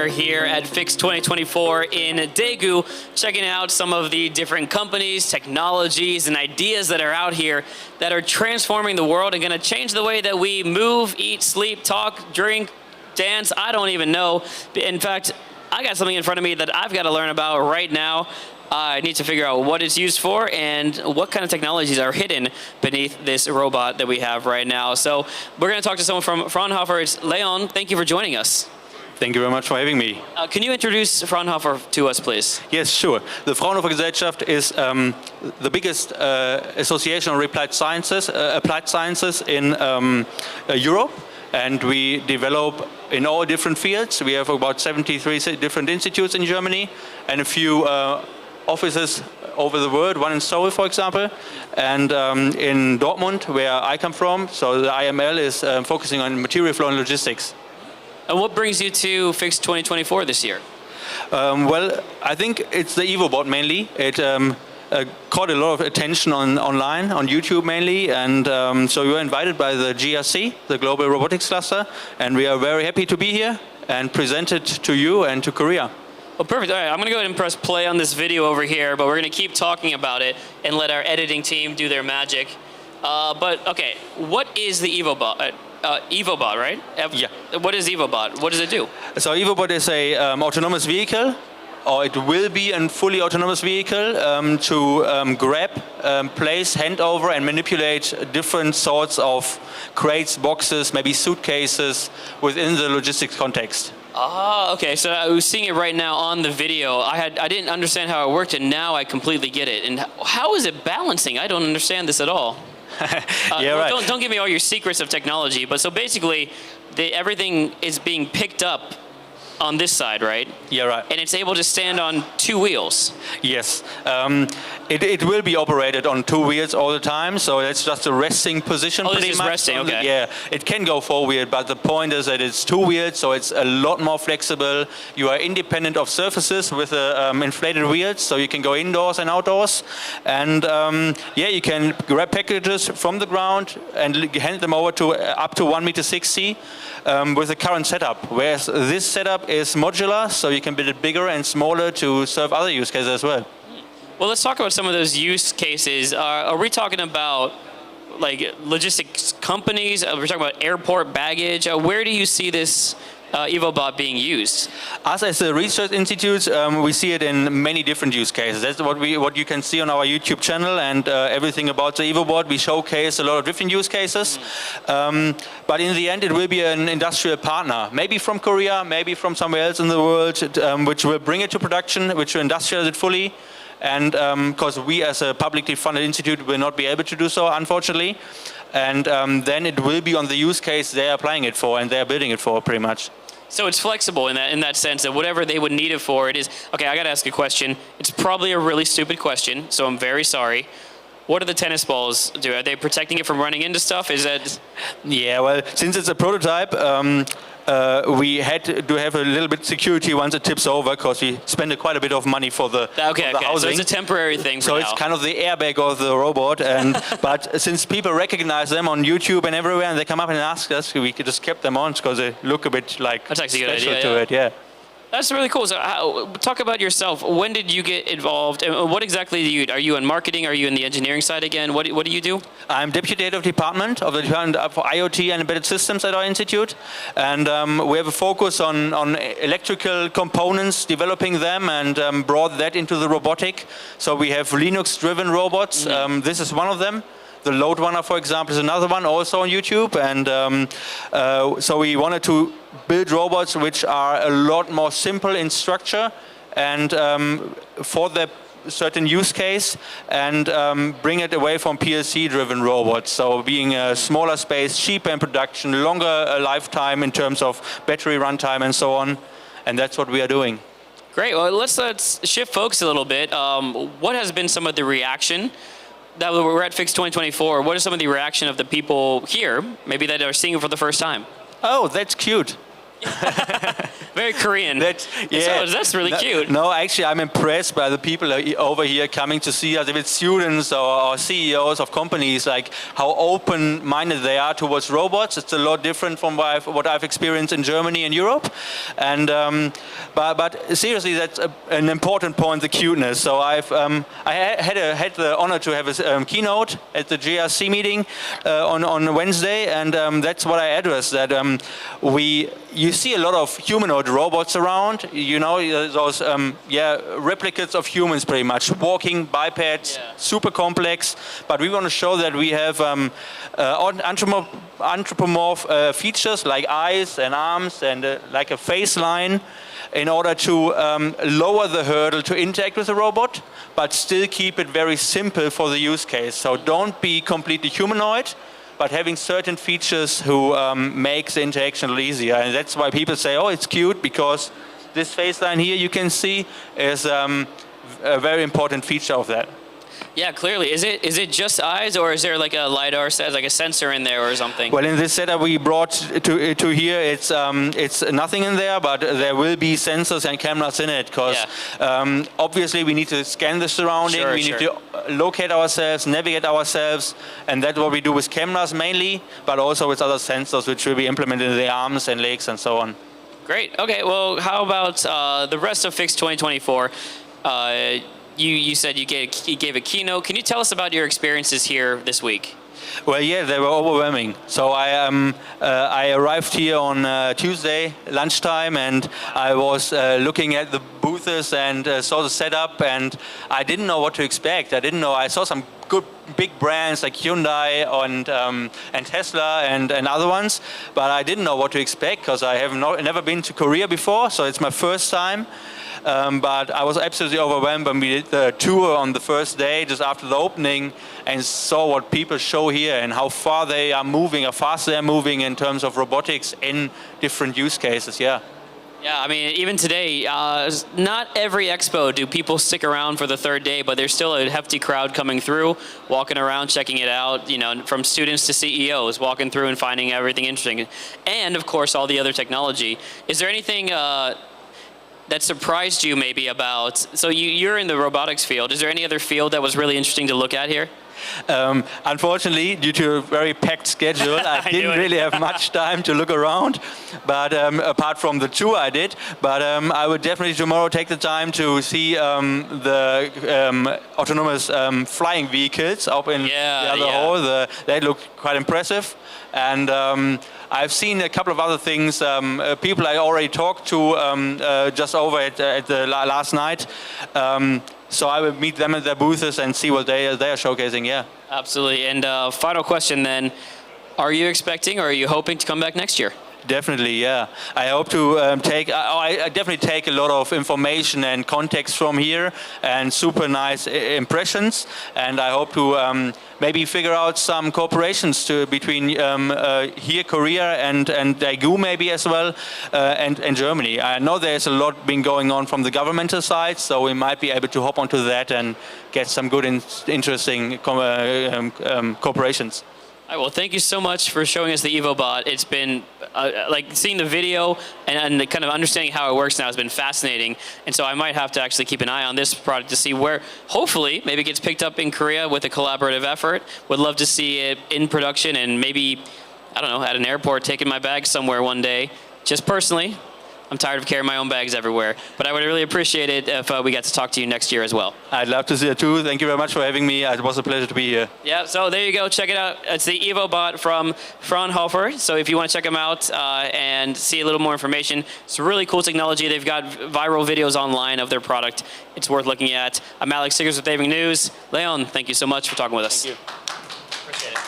here at Fix 2024 in Daegu, checking out some of the different companies, technologies, and ideas that are out here that are transforming the world and going to change the way that we move, eat, sleep, talk, drink, dance. I don't even know. In fact, I got something in front of me that I've got to learn about right now. I need to figure out what it's used for and what kind of technologies are hidden beneath this robot that we have right now. So we're going to talk to someone from Fraunhofer. It's Leon. Thank you for joining us. Thank you very much for having me. Can you introduce Fraunhofer to us, please? Yes, sure. The Fraunhofer Gesellschaft is the biggest association of applied sciences in Europe. And we develop in all different fields. We have about 73 different institutes in Germany and a few offices over the world, one in Seoul, for example, and in Dortmund, where I come from. So the IML is focusing on material flow and logistics. And what brings you to Fix 2024 this year? Well, I think it's the EvoBot mainly. It caught a lot of attention online, on YouTube mainly, and so we were invited by the GRC, the Global Robotics Cluster, and we are very happy to be here and present it to you and to Korea. Well, perfect. All right, I'm going to go ahead and press play on this video over here, but we're going to keep talking about it and let our editing team do their magic. But, okay, what is the EvoBot? EvoBot, right? Yeah. What is EvoBot? What does it do? So EvoBot is a autonomous vehicle, or it will be a fully autonomous vehicle to grab, place, hand over, and manipulate different sorts of crates, boxes, maybe suitcases within the logistics context. Ah, okay. So I was seeing it right now on the video. I didn't understand how it worked, and now I completely get it. And how is it balancing? I don't understand this at all. Yeah, right. Don't give me all your secrets of technology. But so basically, everything is being picked up on this side, right? Yeah, right. And it's able to stand on two wheels. Yes. It will be operated on two wheels all the time, so it's just a resting position. Oh, it's resting, okay. Yeah, it can go four-wheeled, but the point is that it's two-wheeled, so it's a lot more flexible. You are independent of surfaces with inflated wheels, so you can go indoors and outdoors. And yeah, you can grab packages from the ground and hand them over to up to 1.60 m with the current setup, whereas this setup is modular, so you can build it bigger and smaller to serve other use cases as well. Well, let's talk about some of those use cases. Are we talking about like logistics companies? We're talking about airport baggage. Where do you see this EvoBot being used? Us as a research institute, we see it in many different use cases. That's what you can see on our YouTube channel, and everything about the EvoBot. We showcase a lot of different use cases. But in the end, it will be an industrial partner, maybe from Korea, maybe from somewhere else in the world, which will bring it to production, which will industrialize it fully. And because we as a publicly funded institute will not be able to do so, unfortunately. And then it will be on the use case they are applying it for and they are building it for, pretty much. So it's flexible in that sense that whatever they would need it for, it is. Okay, I got to ask a question. It's probably a really stupid question, so I'm very sorry. What do the tennis balls do? Are they protecting it from running into stuff? Is that? Yeah, well, since it's a prototype, we had to have a little bit security once it tips over, because we spend quite a bit of money for the okay. housing. So it's a temporary thing. So it's kind of the airbag of the robot, and but since people recognize them on YouTube and everywhere, and they come up and ask us, we could just keep them on because they look a bit like that's actually special a good idea, to it. Yeah. That's really cool. So talk about yourself. When did you get involved? And what exactly do you do? Are you in marketing? Are you in the engineering side again? What do you do? I'm deputy head of department of the Department for IoT and Embedded Systems at our institute. And we have a focus on electrical components, developing them, and brought that into the robotic. So we have Linux-driven robots. This is one of them. The Load Runner, for example, is another one, also on YouTube. And so we wanted to build robots which are a lot more simple in structure and for the certain use case, and bring it away from PLC-driven robots. So being a smaller space, cheaper in production, longer lifetime in terms of battery runtime and so on. And that's what we are doing. Great. Well, let's shift focus a little bit. What has been some of the reaction? That we're at Fix 2024, what is some of the reaction of the people here, maybe that are seeing it for the first time? Oh, that's cute. Very Korean. That's really cute. No, actually, I'm impressed by the people over here coming to see us. If it's students or CEOs of companies, like how open-minded they are towards robots. It's a lot different from what I've experienced in Germany and Europe. And but seriously, that's an important point: the cuteness. So I had the honor to have a keynote at the GRC meeting on Wednesday, and that's what I addressed. That you see a lot of humanoid robots around, you know, those replicates of humans pretty much, walking bipeds, super complex, but we want to show that we have anthropomorph features like eyes and arms and like a face line in order to lower the hurdle to interact with the robot, but still keep it very simple for the use case. So don't be completely humanoid, but having certain features who makes the interaction a little easier. And that's why people say, oh, it's cute, because this face line here you can see is a very important feature of that. Yeah, clearly. Is it just eyes, or is there like a LiDAR, like a sensor in there or something? Well, in this setup we brought to here, it's nothing in there, but there will be sensors and cameras in it, because obviously we need to scan the surrounding, we need to locate ourselves, navigate ourselves, and that's what we do with cameras mainly, but also with other sensors which will be implemented in the arms and legs and so on. Great. Okay, well, how about the rest of Fix 2024? You said you gave a keynote. Can you tell us about your experiences here this week? Well, yeah, they were overwhelming. So I arrived here on Tuesday lunchtime, and I was looking at the booths and saw the setup, and I didn't know what to expect. I saw some good big brands like Hyundai and Tesla and other ones, but I didn't know what to expect because I have never been to Korea before, so it's my first time. But I was absolutely overwhelmed when we did the tour on the first day, just after the opening, and saw what people show here and how far they are moving, how fast they are moving in terms of robotics in different use cases. Yeah. Yeah, I mean, even today, not every expo do people stick around for the third day, but there's still a hefty crowd coming through, walking around, checking it out, you know, from students to CEOs, walking through and finding everything interesting. And, of course, all the other technology. Is there anything that surprised you maybe about, so you're in the robotics field, is there any other field that was really interesting to look at here? Unfortunately, due to a very packed schedule, I didn't really have much time to look around, but apart from the tour I did. But I would definitely tomorrow take the time to see the autonomous flying vehicles up in the other hall. They look quite impressive. And I've seen a couple of other things. People I already talked to just over at the last night. So I will meet them at their booths and see what they are showcasing, yeah. Absolutely. And final question then, are you expecting or are you hoping to come back next year? Definitely, yeah. I hope to I definitely take a lot of information and context from here and super nice impressions. And I hope to maybe figure out some cooperations between here, Korea, and Daegu maybe as well, and Germany. I know there's a lot been going on from the governmental side, so we might be able to hop onto that and get some good, interesting cooperations. All right, well, thank you so much for showing us the EvoBot. It's been, like, seeing the video and kind of understanding how it works now has been fascinating. And so I might have to actually keep an eye on this product to see where, hopefully, maybe it gets picked up in Korea with a collaborative effort. Would love to see it in production and maybe, I don't know, at an airport, taking my bags somewhere one day. Just personally, I'm tired of carrying my own bags everywhere. But I would really appreciate it if we got to talk to you next year as well. I'd love to see it too. Thank you very much for having me. It was a pleasure to be here. Yeah, so there you go. Check it out. It's the EvoBot from Fraunhofer. So if you want to check them out and see a little more information, it's really cool technology. They've got viral videos online of their product. It's worth looking at. I'm Alex Siggers with Aving News. Leon, thank you so much for talking with us. Thank you. Appreciate it.